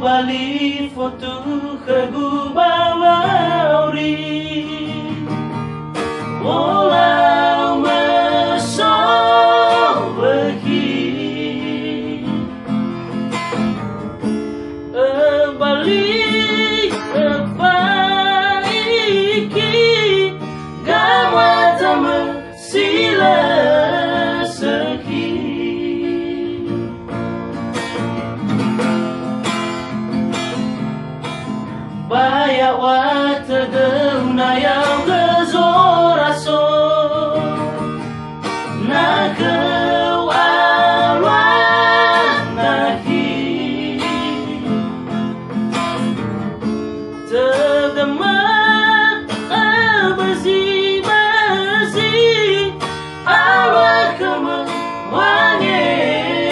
Tobali Fotu kegubawauri walau mesobehi balik kebaiki gawat sila Bayak wata deuna yang gezoraso na keu alwan nahi tegemat besi alwa keme wangelifi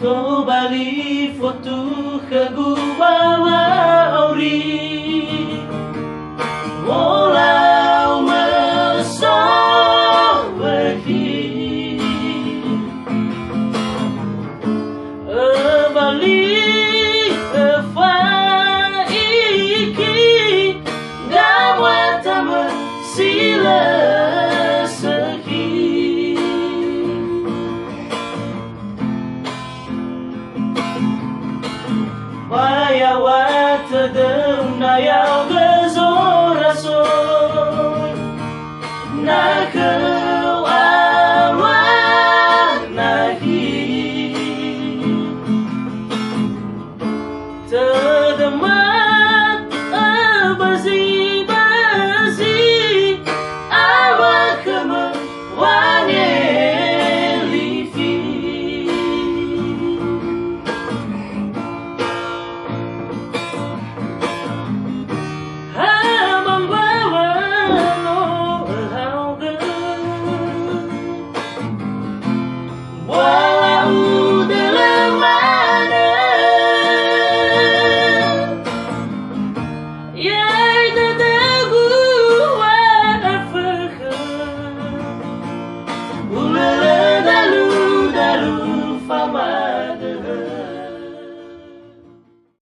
Tobali Fotu kegubawauri walau mesobehi balik kefaiki gawat sila Bayak wata deuna yang gezoraso na